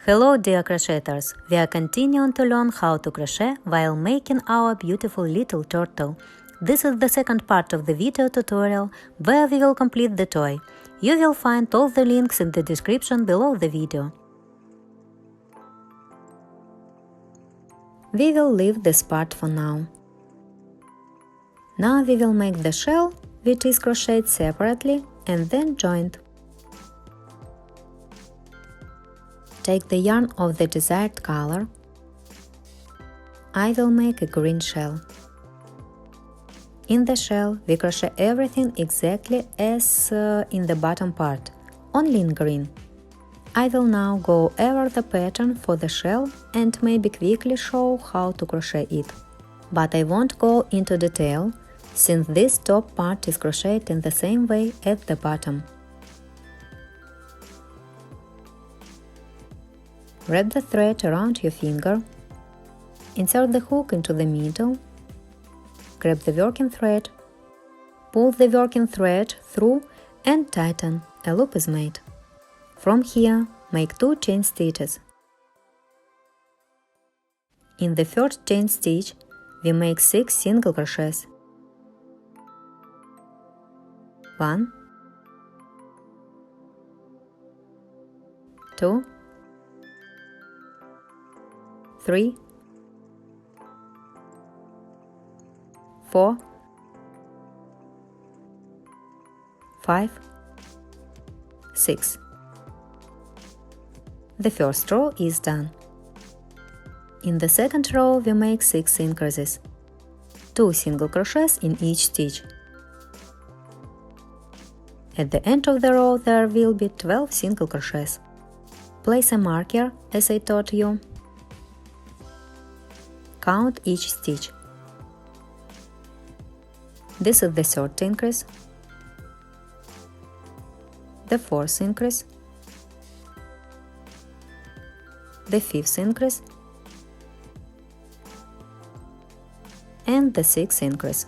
Hello dear crocheters! We are continuing to learn how to crochet while making our beautiful little turtle. This is the second part of the video tutorial where we will complete the toy. You will find all the links in the description below the video. We will leave this part for now. Now we will make the shell, which is crocheted separately and then joined. Take the yarn of the desired color. I will make a green shell. In the shell, we crochet everything exactly as in the bottom part, only in green. I will now go over the pattern for the shell and maybe quickly show how to crochet it. But I won't go into detail, since this top part is crocheted in the same way as the bottom. Wrap the thread around your finger, insert the hook into the middle, grab the working thread, pull the working thread through and tighten, a loop is made. From here, make 2 chain stitches. In the first chain stitch, we make 6 single crochets. 1, 2, 3, 4, 5, 6. The first row is done. In the second row we make 6 increases, 2 single crochets in each stitch. At the end of the row there will be 12 single crochets. Place a marker as I taught you. Count each stitch. This is the third increase, the fourth increase, the fifth increase, and the sixth increase.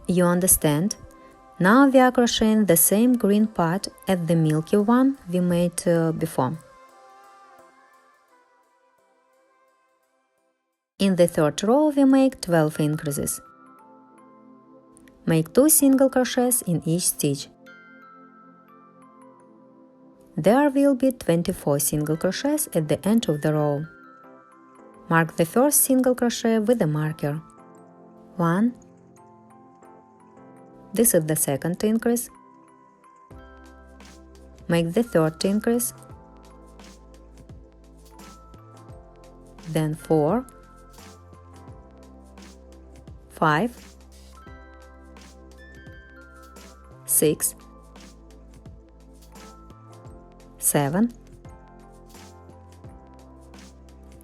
You understand? Now we are crocheting the same green part as the milky one we made before. In the third row we make 12 increases. Make 2 single crochets in each stitch. There will be 24 single crochets at the end of the row. Mark the first single crochet with a marker. 1. This is the second increase. Make the third increase. Then 4, 5, 6, 7,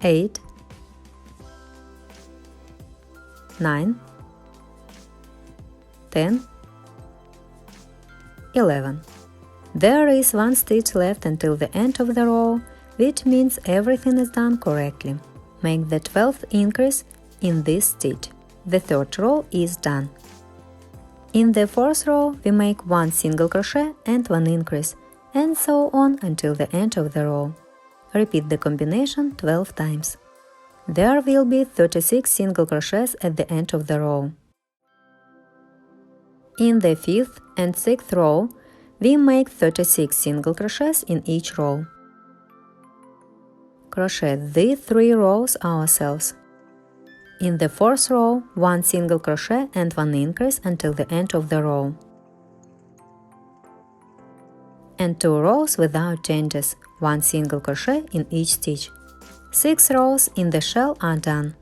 8, 9, 10, 11. There is 1 stitch left until the end of the row, which means everything is done correctly. Make the 12th increase in this stitch. The third row is done. In the fourth row we make 1 single crochet and 1 increase, and so on until the end of the row. Repeat the combination 12 times. There will be 36 single crochets at the end of the row. In the 5th and 6th row we make 36 single crochets in each row. Crochet these 3 rows ourselves. In the 4th row, 1 single crochet and 1 increase until the end of the row. And 2 rows without changes, 1 single crochet in each stitch. 6 rows in the shell are done.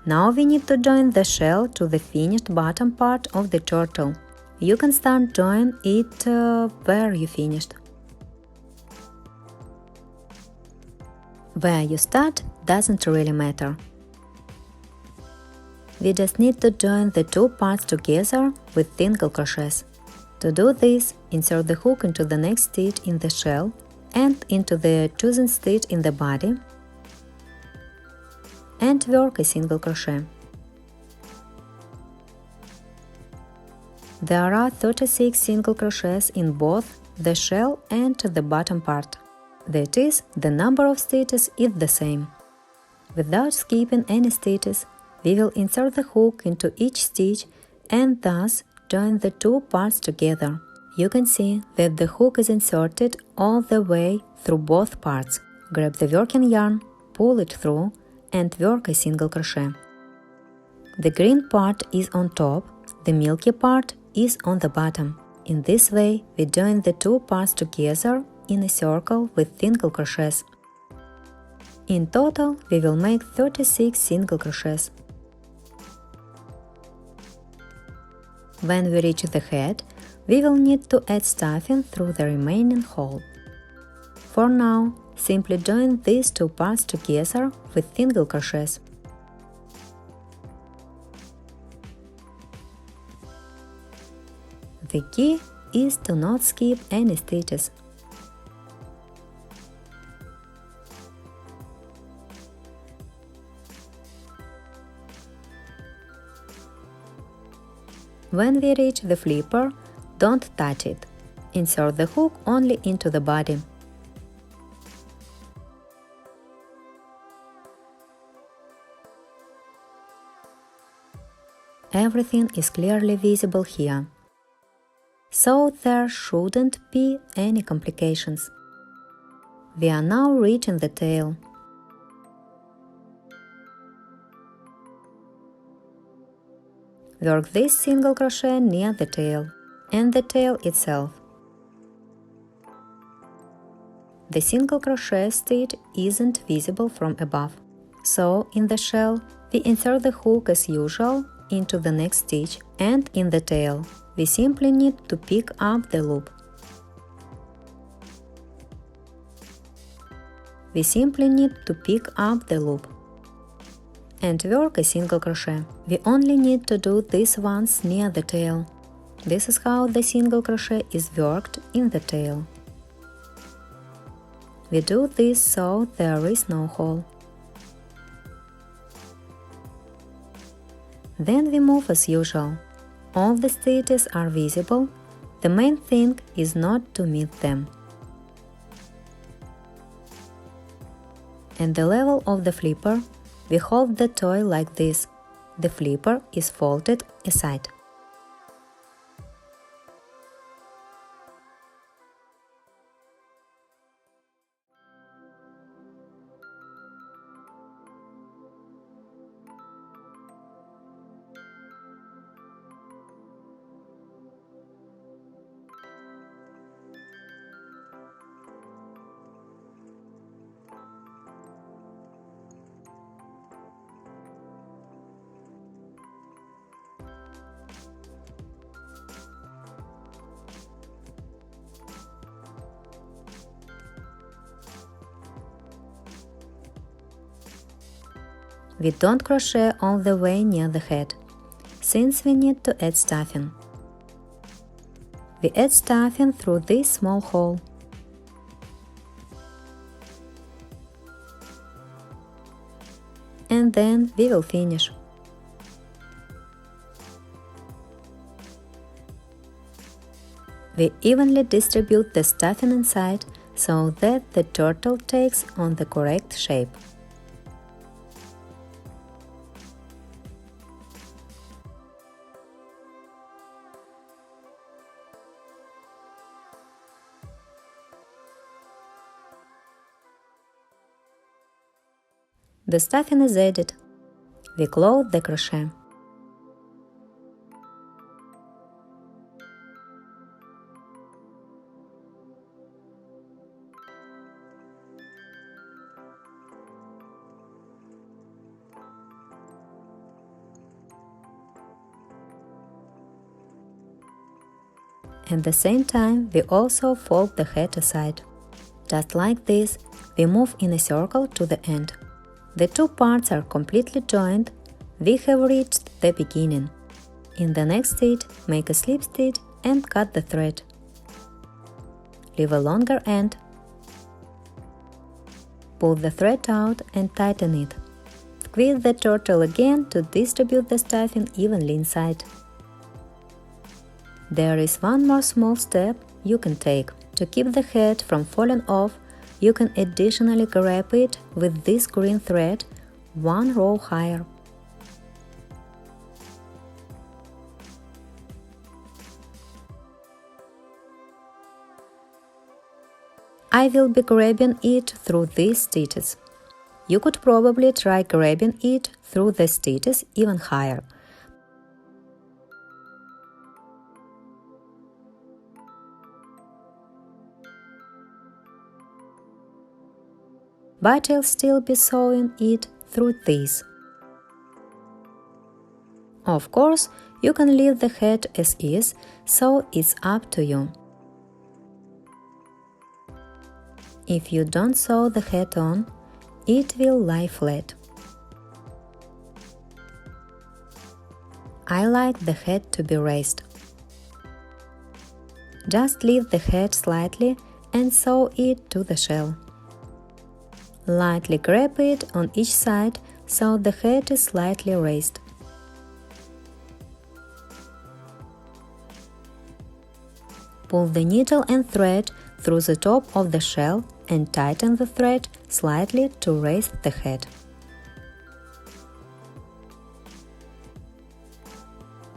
Now we need to join the shell to the finished bottom part of the turtle. You can start joining it where you finished. Where you start doesn't really matter. We just need to join the 2 parts together with single crochets. To do this, insert the hook into the next stitch in the shell and into the chosen stitch in the body and work a single crochet. There are 36 single crochets in both the shell and the bottom part. That is, the number of stitches is the same. Without skipping any stitches, we will insert the hook into each stitch and thus join the two parts together. You can see that the hook is inserted all the way through both parts. Grab the working yarn, pull it through, and work a single crochet. The green part is on top, the milky part is on the bottom. In this way, we join the two parts together in a circle with single crochets. In total, we will make 36 single crochets. When we reach the head, we will need to add stuffing through the remaining hole. For now, simply join these two parts together with single crochets. The key is to not skip any stitches. When we reach the flipper, don't touch it. Insert the hook only into the body. Everything is clearly visible here, so there shouldn't be any complications. We are now reaching the tail. Work this single crochet near the tail and the tail itself. The single crochet stitch isn't visible from above, so in the shell we insert the hook as usual into the next stitch, and in the tail we simply need to pick up the loop. And work a single crochet. We only need to do this once near the tail. This is how the single crochet is worked in the tail. We do this so there is no hole. Then we move as usual. All the stitches are visible. The main thing is not to meet them. At the level of the flipper, we hold the toy like this. The flipper is folded aside. We don't crochet all the way near the head, since we need to add stuffing. We add stuffing through this small hole. And then we will finish. We evenly distribute the stuffing inside so that the turtle takes on the correct shape. The stuffing is added. We close the crochet. At the same time, we also fold the head aside. Just like this, we move in a circle to the end. The two parts are completely joined. We have reached the beginning. In the next stitch, make a slip stitch and cut the thread. Leave a longer end. Pull the thread out and tighten it. Squeeze the turtle again to distribute the stuffing evenly inside. There is one more small step you can take. To keep the head from falling off, you can additionally grab it with this green thread one row higher. I will be grabbing it through these stitches. You could probably try grabbing it through the stitches even higher. But I'll still be sewing it through these. Of course, you can leave the head as is, so it's up to you. If you don't sew the head on, it will lie flat. I like the head to be raised. Just lift the head slightly and sew it to the shell. Lightly grab it on each side so the head is slightly raised. Pull the needle and thread through the top of the shell and tighten the thread slightly to raise the head.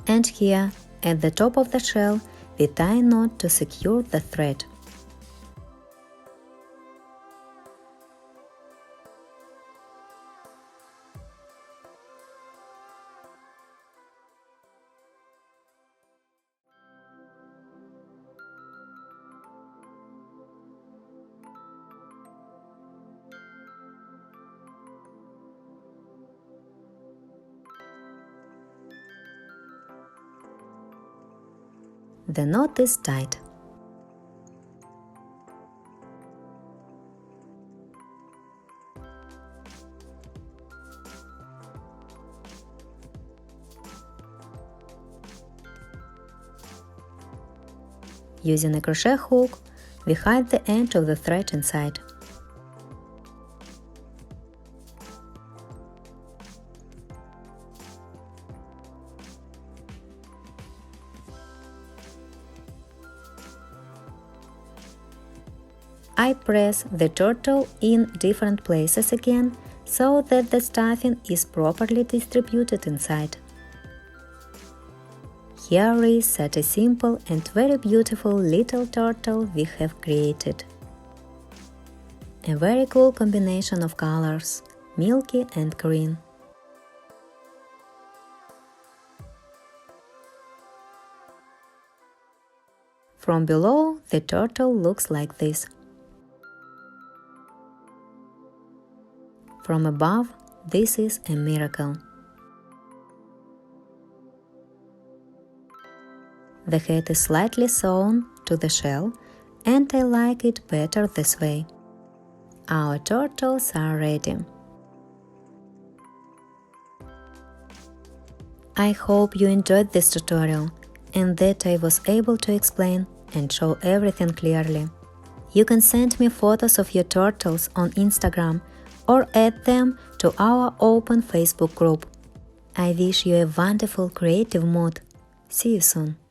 And here, at the top of the shell, we tie a knot to secure the thread. The knot is tight. Using a crochet hook, we hide the end of the thread inside. I press the turtle in different places again, so that the stuffing is properly distributed inside. Here is such a simple and very beautiful little turtle we have created. A very cool combination of colors, milky and green. From below, the turtle looks like this. From above, this is a miracle. The head is slightly sewn to the shell, and I like it better this way. Our turtles are ready. I hope you enjoyed this tutorial and that I was able to explain and show everything clearly. You can send me photos of your turtles on Instagram or add them to our open Facebook group. I wish you a wonderful creative mood. See you soon!